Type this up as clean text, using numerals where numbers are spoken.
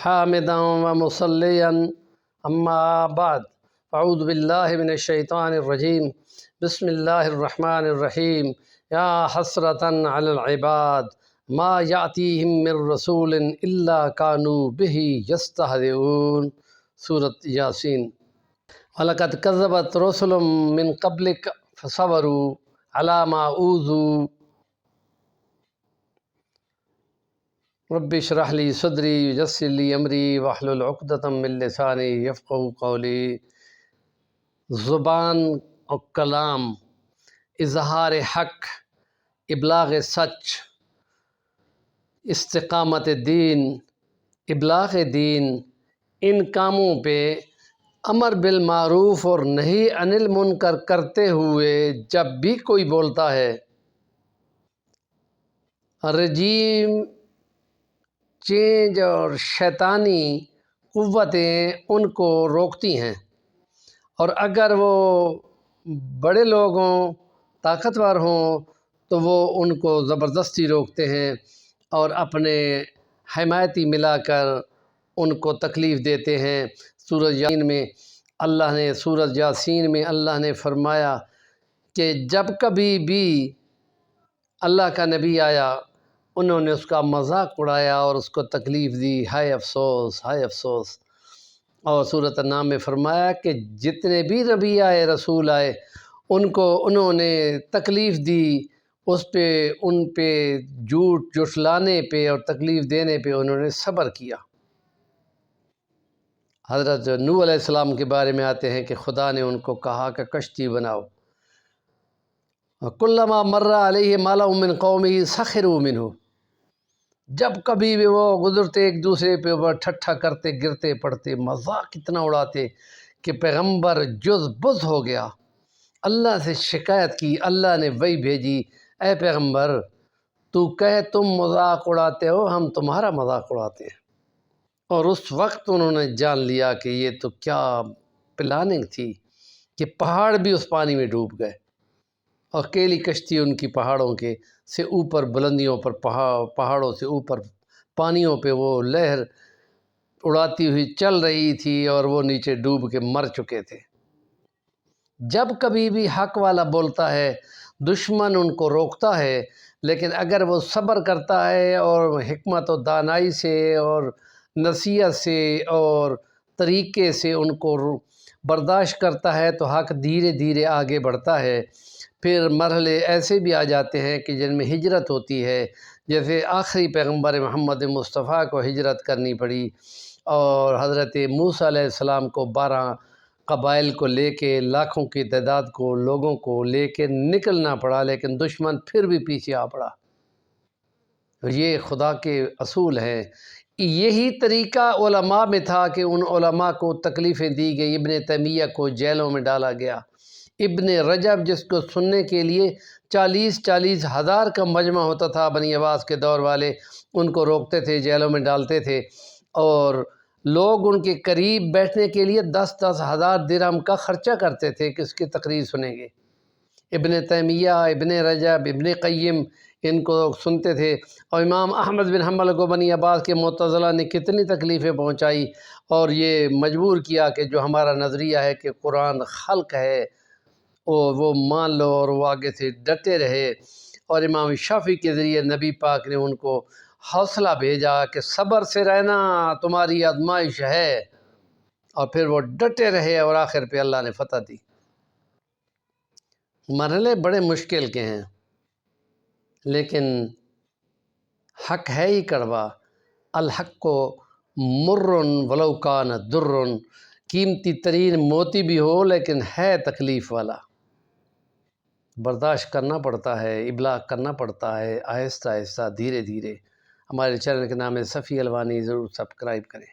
حامدا ومصليا أما بعد أعوذ بالله من الشيطان الرجيم بسم الله الرحمن الرحيم يا حسرة على العباد ما يأتيهم من رسول إلا كانوا به يستهزئون سورة یاسین۔ وَلَقَدْ كَذَّبَتْ رُسُلٌ مِّن قَبْلِكَ فَصَبَرُوا عَلَى مَا أُوذُوا رب اشرح لي صدري ويسر لي أمري واحلل عقدة من لساني يفقهوا قولي۔ زبان اور کلام، اظہار حق، ابلاغ سچ، استقامت دین، ابلاغ دین، ان کاموں پہ امر بالمعروف اور نہی عن المنکر کرتے ہوئے جب بھی کوئی بولتا ہے، رجیم چینج اور شیطانی قوتیں ان کو روکتی ہیں، اور اگر وہ بڑے لوگ ہوں، طاقتور ہوں، تو وہ ان کو زبردستی روکتے ہیں اور اپنے حمایتی ملا کر ان کو تکلیف دیتے ہیں۔ سورۃ یاسین میں اللہ نے فرمایا کہ جب کبھی بھی اللہ کا نبی آیا انہوں نے اس کا مذاق اڑایا اور اس کو تکلیف دی، ہائے افسوس، ہائے افسوس۔ اور سورۃ النام میں فرمایا کہ جتنے بھی نبی آئے، رسول آئے، ان کو انہوں نے تکلیف دی، ان پہ جھوٹ جھٹلانے پہ اور تکلیف دینے پہ انہوں نے صبر کیا۔ حضرت نوح علیہ السلام کے بارے میں آتے ہیں کہ خدا نے ان کو کہا کہ کشتی بناؤ، کلما مر علیہ ملأ من قومہ سخروا منہ، جب کبھی بھی وہ گزرتے ایک دوسرے پہ وہ ٹھٹھا کرتے، گرتے پڑتے، مذاق اتنا اڑاتے کہ پیغمبر جز بز ہو گیا۔ اللہ سے شکایت کی، اللہ نے وحی بھیجی، اے پیغمبر تو کہے تم مذاق اڑاتے ہو، ہم تمہارا مذاق اڑاتے ہیں۔ اور اس وقت انہوں نے جان لیا کہ یہ تو کیا پلاننگ تھی کہ پہاڑ بھی اس پانی میں ڈوب گئے، اور اکیلی کشتی ان کی پہاڑوں کے سے اوپر، بلندیوں پر، پہاڑوں سے اوپر پانیوں پہ وہ لہر اڑاتی ہوئی چل رہی تھی اور وہ نیچے ڈوب کے مر چکے تھے۔ جب کبھی بھی حق والا بولتا ہے دشمن ان کو روکتا ہے، لیکن اگر وہ صبر کرتا ہے اور حکمت و دانائی سے اور نصیحت سے اور طریقے سے ان کو برداشت کرتا ہے تو حق دھیرے دھیرے آگے بڑھتا ہے۔ پھر مرحلے ایسے بھی آ جاتے ہیں کہ جن میں ہجرت ہوتی ہے، جیسے آخری پیغمبر محمد مصطفیٰ کو ہجرت کرنی پڑی، اور حضرت موسیٰ علیہ السلام کو 12 قبائل کو لے کے، لاکھوں کی تعداد کو، لوگوں کو لے کے نکلنا پڑا، لیکن دشمن پھر بھی پیچھے آ پڑا۔ یہ خدا کے اصول ہیں۔ یہی طریقہ علماء میں تھا کہ ان علماء کو تکلیفیں دی گئی۔ ابن تیمیہ کو جیلوں میں ڈالا گیا، ابن رجب جس کو سننے کے لیے 40 ہزار کا مجمع ہوتا تھا، بنی عباس کے دور والے ان کو روکتے تھے، جیلوں میں ڈالتے تھے، اور لوگ ان کے قریب بیٹھنے کے لیے 10 ہزار درہم کا خرچہ کرتے تھے کہ اس کی تقریر سنیں گے۔ ابن تیمیہ، ابن رجب، ابن قیم ان کو سنتے تھے، اور امام احمد بن حنبل کو بنی عباس کے معتزلہ نے کتنی تکلیفیں پہنچائی اور یہ مجبور کیا کہ جو ہمارا نظریہ ہے کہ قرآن خلق ہے وہ مان لو، اور وہ آگے سے ڈٹے رہے۔ اور امام شافعی کے ذریعے نبی پاک نے ان کو حوصلہ بھیجا کہ صبر سے رہنا، تمہاری آزمائش ہے، اور پھر وہ ڈٹے رہے اور آخر پہ اللہ نے فتح دی۔ مرحلے بڑے مشکل کے ہیں، لیکن حق ہے ہی کڑوا۔ الحق کو مرن ولو کان درن، قیمتی ترین موتی بھی ہو لیکن ہے تکلیف والا، برداشت کرنا پڑتا ہے، ابلاغ کرنا پڑتا ہے، آہستہ آہستہ، دھیرے دھیرے۔ ہمارے چینل کے نام ہے صفی الوانی، ضرور سبسکرائب کریں۔